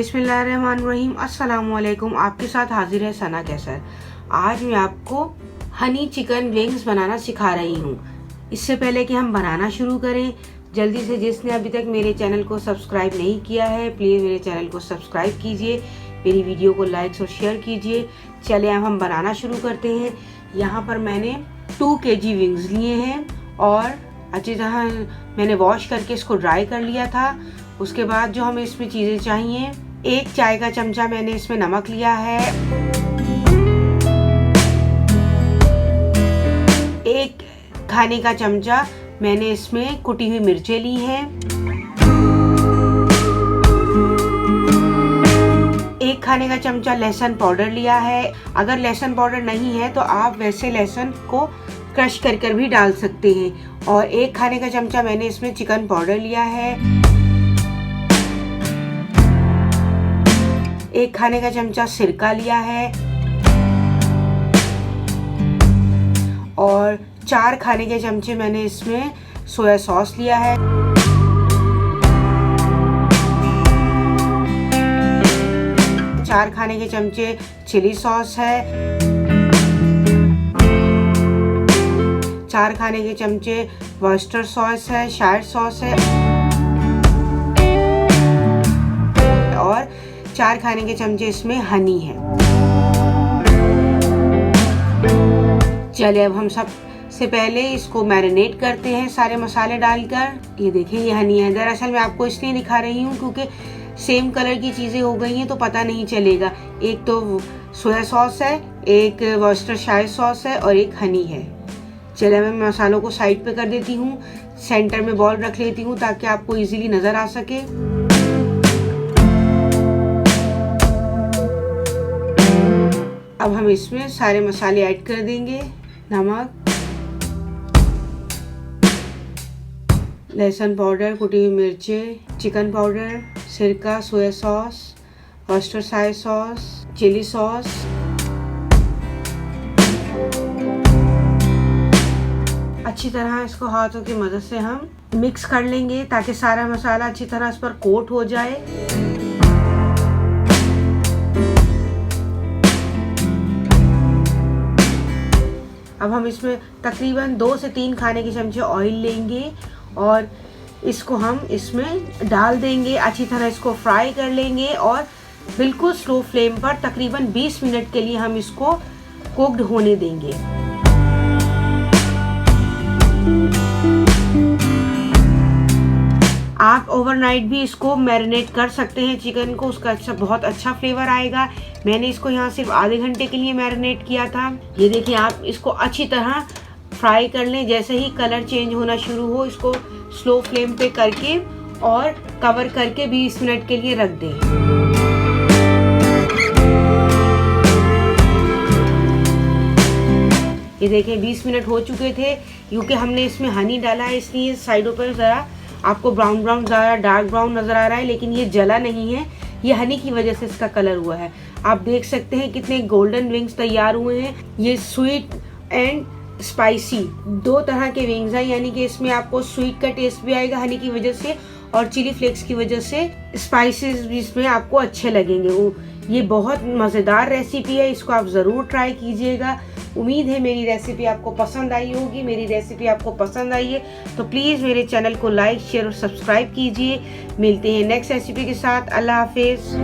बिस्मिल्लाहिर्रहमानिर्रहीम। अस्सलाम वालेकुम। आपके साथ हाजिर है सना कैसर। आज मैं आपको हनी चिकन विंग्स बनाना सिखा रही हूँ। इससे पहले कि हम बनाना शुरू करें, जल्दी से जिसने अभी तक मेरे चैनल को सब्सक्राइब नहीं किया है प्लीज़ मेरे चैनल को सब्सक्राइब कीजिए, मेरी वीडियो को लाइक और शेयर कीजिए। चलिए अब हम बनाना शुरू करते हैं। यहाँ पर मैंने 2 kg विंग्स लिए हैं और अच्छी तरह मैंने वॉश करके इसको ड्राई कर लिया था। उसके बाद जो हमें इसमें चीज़ें चाहिए, 1 चाय का चमचा मैंने इसमें नमक लिया है, 1 खाने का चमचा मैंने इसमें कुटी हुई मिर्चें ली हैं, 1 खाने का चमचा लहसुन पाउडर लिया है। अगर लहसुन पाउडर नहीं है तो आप वैसे लहसुन को क्रश कर भी डाल सकते हैं। और 1 खाने का चमचा मैंने इसमें चिकन पाउडर लिया है, 1 खाने का चमचा सिरका लिया है और 4 खाने के चमचे मैंने इसमें सोया सॉस लिया है। चार खाने के चमचे चिली सॉस है, 4 खाने के चमचे वर्स्टर सॉस है, शायर सॉस है और 4 खाने के चमचे इसमें हनी है। चलिए अब हम सबसे पहले इसको मैरिनेट करते हैं सारे मसाले डालकर। ये देखिए ये हनी है। दरअसल मैं आपको इसलिए दिखा रही हूँ क्योंकि सेम कलर की चीज़ें हो गई हैं तो पता नहीं चलेगा। एक तो सोया सॉस है, एक वर्स्टर शायर सॉस है और एक हनी है। चलिए मैं मसालों को साइड पे कर देती हूँ, सेंटर में बॉल रख लेती हूँ ताकि आपको इजीली नज़र आ सके। अब हम इसमें सारे मसाले ऐड कर देंगे। नमक, लहसुन पाउडर, कुटी हुई मिर्चें, चिकन पाउडर, सिरका, सोया सॉस, वर्स्टर शायर सॉस, चिली सॉस। अच्छी तरह इसको हाथों की मदद से हम मिक्स कर लेंगे ताकि सारा मसाला अच्छी तरह इस पर कोट हो जाए। अब हम इसमें तकरीबन 2 से 3 खाने के चमचे ऑयल लेंगे और इसको हम इसमें डाल देंगे। अच्छी तरह इसको फ्राई कर लेंगे और बिल्कुल स्लो फ्लेम पर तकरीबन 20 मिनट के लिए हम इसको कुक्ड होने देंगे। आप ओवरनाइट भी इसको मैरिनेट कर सकते हैं चिकन को, उसका बहुत अच्छा फ्लेवर आएगा। मैंने इसको यहाँ सिर्फ आधे घंटे के लिए मैरिनेट किया था। ये देखिए आप इसको अच्छी तरह फ्राई कर लें। जैसे ही कलर चेंज होना शुरू हो इसको स्लो फ्लेम पे करके और कवर करके 20 मिनट के लिए रख दें। ये देखिए 20 मिनट हो चुके थे। क्योंकि हमने इसमें हनी डाला है इसलिए साइडों पर ज़रा आपको ब्राउन ब्राउन ज़्यादा डार्क ब्राउन नज़र आ रहा है, लेकिन ये जला नहीं है, ये हनी की वजह से इसका कलर हुआ है। आप देख सकते हैं कितने गोल्डन विंग्स तैयार हुए हैं। ये स्वीट एंड स्पाइसी 2 तरह के विंग्स हैं, यानी कि इसमें आपको स्वीट का टेस्ट भी आएगा हनी की वजह से और चिली फ्लेक्स की वजह से स्पाइसेस भी इसमें आपको अच्छे लगेंगे। ये बहुत मज़ेदार रेसिपी है, इसको आप ज़रूर ट्राई कीजिएगा। उम्मीद है मेरी रेसिपी आपको पसंद आई होगी। मेरी रेसिपी आपको पसंद आई है तो प्लीज़ मेरे चैनल को लाइक शेयर और सब्सक्राइब कीजिए। मिलते हैं नेक्स्ट रेसिपी के साथ। अल्लाह हाफिज़।